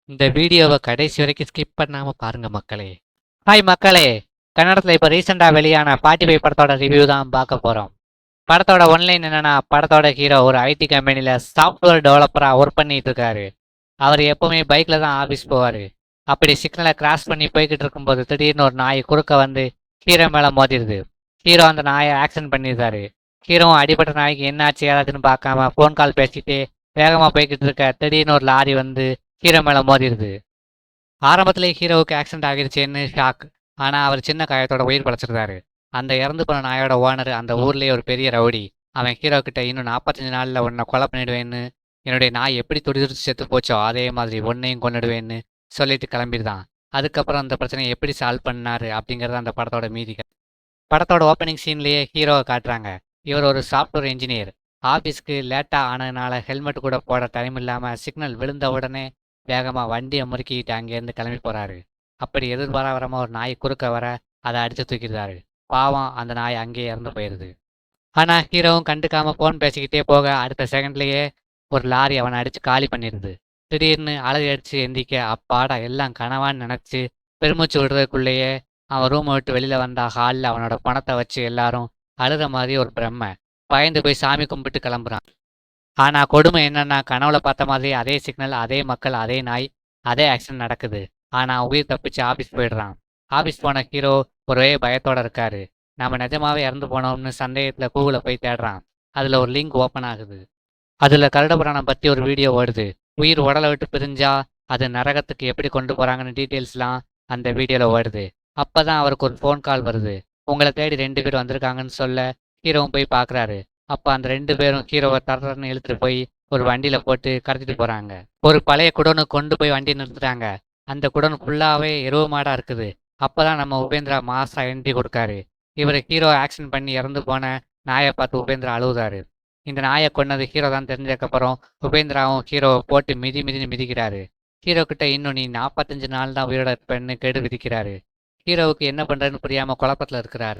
இந்த வீடியோவை கடைசி வரைக்கும் ஸ்கிப் பண்ணாம பாருங்க மக்களே. ஹாய் மக்களே, கன்னடத்தில் இப்போ ரீசெண்டாக வெளியான 45 படத்தோட ரிவ்யூ தான் பார்க்க போகிறோம். படத்தோட ஒன்லைன் என்னன்னா, படத்தோட ஹீரோ ஒரு ஐடி கம்பெனியில் சாஃப்ட்வேர் டெவலப்பராக ஒர்க் பண்ணிட்டு இருக்காரு. அவர் எப்பவுமே பைக்கில் தான் ஆஃபீஸ் போவார். அப்படி சிக்னலை கிராஸ் பண்ணி போய்கிட்டு இருக்கும்போது திடீர்னு ஒரு நாய் குறுக்க வந்து ஹீரோ மேலே மோதிடுது. ஹீரோ அந்த நாயை ஆக்சிடென்ட் பண்ணிடுறாரு. ஹீரோவும் அடிபட்ட நாய்க்கு என்ன ஆச்சு ஏதாச்சுன்னு பார்க்காம ஃபோன் கால் பேசிட்டு வேகமாக போய்கிட்டு இருக்க திடீர்னு ஒரு லாரி வந்து ஹீரோ மேலே மோதிடுது. ஆரம்பத்திலே ஹீரோவுக்கு ஆக்சிடென்ட் ஆகிருச்சேன்னு ஷாக். ஆனால் அவர் சின்ன காயத்தோட உயிர் பழச்சிருந்தாரு. அந்த இறந்து போன நாயோட ஓனர் அந்த ஊர்லேயே ஒரு பெரிய ரவுடி. அவன் ஹீரோ கிட்ட இன்னும் 45 நாளில் உன்னை கொலை பண்ணிடுவேன்னு, என்னுடைய நாய் எப்படி துடிதுடிச்சு செத்து போச்சோ அதே மாதிரி உன்னையும் கொன்னுடுவேன்னு சொல்லிட்டு கிளம்பிடுதான். அதுக்கப்புறம் அந்த பிரச்சனையை எப்படி சால்வ் பண்ணாரு அப்படிங்கிறது அந்த படத்தோட மீதி. படத்தோட ஓப்பனிங் சீன்லேயே ஹீரோவை காட்டுறாங்க. இவர் ஒரு சாஃப்ட்வேர் இன்ஜினியர். ஆஃபீஸ்க்கு லேட்டாக ஆனதுனால ஹெல்மெட் கூட போட டைம் இல்லாமல் சிக்னல் விழுந்த உடனே வேகமாக வண்டியை முறுக்கிட்டு அங்கேருந்து கிளம்பி போகிறாரு. அப்படி எதிர்பாராம ஒரு நாய் குறுக்க வர அதை அடித்து தூக்கிடுறாரு. பாவம், அந்த நாய் அங்கேயே இறந்து போயிடுது. ஆனால் ஹீரோவும் கண்டுக்காமல் ஃபோன் பேசிக்கிட்டே போக அடுத்த செகண்ட்லேயே ஒரு லாரி அவனை அடித்து காலி பண்ணிடுது. திடீர்னு அலறி அடித்து எந்திரிக்க அப்பாடா எல்லாம் கனவான்னு நினச்சி பெருமூச்சு விடுறதுக்குள்ளேயே அவன் ரூமை விட்டு வெளியில் வந்தா ஹாலில் அவனோட பணத்தை வச்சு எல்லாரும் அழுத மாதிரி ஒரு பிரம்மை. பயந்து போய் சாமி கும்பிட்டு கிளம்புறான். ஆனால் கொடுமை என்னன்னா, கனவுல பார்த்த மாதிரி அதே சிக்னல், அதே மக்கள், அதே நாய், அதே ஆக்சிடென்ட் நடக்குது. ஆனால் உயிர் தப்பிச்சு ஆஃபீஸ் போயிடுறான். ஆஃபீஸ் போன ஹீரோ ஒரே பயத்தோட இருக்காரு. நம்ம நிஜமாவே இறந்து போனோம்னு சந்தேகத்தில் கூகுளில் போய் தேடுறான். அதில் ஒரு லிங்க் ஓப்பன் ஆகுது. அதில் கருடபுராணம் பற்றி ஒரு வீடியோ ஓடுது. உயிர் உடலை விட்டு பிரிஞ்சா அது நரகத்துக்கு எப்படி கொண்டு போகிறாங்கன்னு டீட்டெயில்ஸ்லாம் அந்த வீடியோவில் ஓடுது. அப்போ தான் அவருக்கு ஒரு ஃபோன் கால் வருது. உங்களை தேடி 2 பேர் வந்திருக்காங்கன்னு சொல்ல ஹீரோவும் போய் பார்க்குறாரு. அப்போ அந்த 2 பேரும் ஹீரோவை தரன்னு இழுத்துட்டு போய் ஒரு வண்டியில் போட்டு கடத்திட்டு போகிறாங்க. ஒரு பழைய குடோனு கொண்டு போய் வண்டி நிறுத்துறாங்க. அந்த குடோன் ஃபுல்லாகவே எருவு மாடாக இருக்குது. அப்போ தான் நம்ம உபேந்திரா மாசா என்ட்ரி கொடுக்காரு. இவர் ஹீரோ ஆக்சிடென்ட் பண்ணி இறந்து போன நாயை பார்த்து உபேந்திரா அழுகுறாரு. இந்த நாயை கொன்னது ஹீரோ தான் தெரிஞ்சதுக்கப்புறம் உபேந்திராவும் ஹீரோவை போட்டு மிதின்னு மிதிக்கிறாரு. ஹீரோ கிட்ட இன்னும் நீ 45 நாள் தான் உயிரோட இருப்பேன்னு கெடு விதிக்கிறாரு. ஹீரோவுக்கு என்ன பண்ணுறதுன்னு புரியாமல் குழப்பத்தில் இருக்கிறாரு.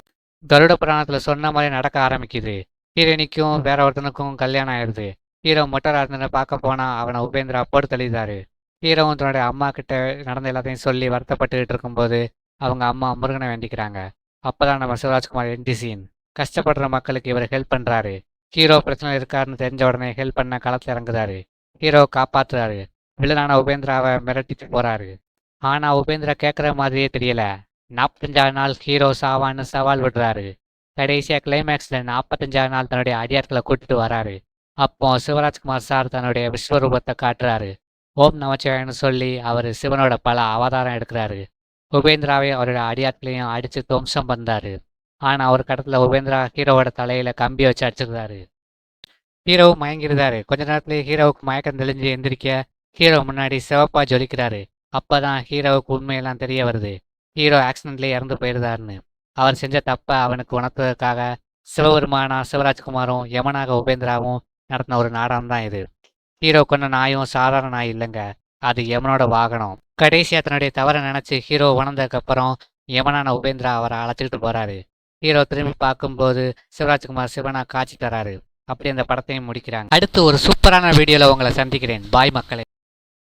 கருட புராணத்தில் சொன்ன மாதிரி நடக்க ஆரம்பிக்குது. ஹீரோனிக்கும் வேற ஒருத்தனுக்கும் கல்யாணம் ஆயிடுது. ஹீரோ மொட்டராஜனை பார்க்க போனால் அவனை உபேந்திரா போட்டு தள்ளிதாரு. ஹீரோவும் தன்னுடைய அம்மா கிட்ட நடந்த எல்லாத்தையும் சொல்லி வருத்தப்பட்டுக்கிட்டு இருக்கும்போது அவங்க அம்மா முருகனை வேண்டிக்கிறாங்க. அப்போதான் நம்ம சிவராஜ்குமார் என்டி சீன். கஷ்டப்படுற மக்களுக்கு இவர் ஹெல்ப் பண்ணுறாரு. ஹீரோ பிரச்சனை இருக்காருன்னு தெரிஞ்ச உடனே ஹெல்ப் பண்ண களத்தில் இறங்குறாரு. ஹீரோவை காப்பாற்றுறாரு. வில்லனான உபேந்திராவை மிரட்டிட்டு போகிறாரு. ஆனால் உபேந்திரா கேட்குற மாதிரியே தெரியல. 45 நாள் ஹீரோ சாவான்னு சவால் விடுறாரு. கடைசியாக கிளைமேக்ஸில் 45 நாள் தன்னுடைய அடியாட்களை கூட்டிட்டு வராரு. அப்போ சிவராஜ்குமார் சார் தன்னுடைய விஸ்வரூபத்தை காட்டுறாரு. ஓம் நமச்சிவாயன்னு சொல்லி அவர் சிவனோட பல அவதாரம் எடுக்கிறாரு. உபேந்திராவை அவரோட அடியாட்களையும் அடித்து துவம்சம் பண்ணாரு. ஆனால் ஒரு கடத்தில் உபேந்திரா ஹீரோவோட தலையில கம்பி வச்சு அடிச்சிருந்தாரு. ஹீரோவும் மயங்கிருந்தாரு. கொஞ்ச நேரத்துல ஹீரோவுக்கு மயக்கம் தெளிஞ்சு எந்திரிக்க ஹீரோ முன்னாடி சிவப்பா ஜொலிக்கிறாரு. அப்பதான் ஹீரோவுக்கு உண்மையெல்லாம் தெரிய வருது. ஹீரோ ஆக்சிடென்ட்லேயே இறந்து போயிருந்தாருன்னு. அவர் செஞ்ச தப்பை அவனுக்கு உணர்த்துவதற்காக சிவபெருமானா சிவராஜ்குமாரும் யமனாக உபேந்திராவும் நடத்தின ஒரு நாடகம் தான் இது. ஹீரோ கொண்ட நாயும் சாதாரண நாய் இல்லைங்க, அது யமனோட வாகனம். கடைசியா தன்னுடைய தவறை நினைச்சு ஹீரோ உணர்ந்ததுக்கப்புறம் யமனான உபேந்திரா அவரை அழைச்சிக்கிட்டு போறாரு. ஹீரோ திரும்பி பார்க்கும்போது சிவராஜ்குமார் சிவனா காட்சி தராரு. அப்படி அந்த படத்தையும் முடிக்கிறாங்க. அடுத்து ஒரு சூப்பரான வீடியோல உங்களை சந்திக்கிறேன். பாய் மக்களே.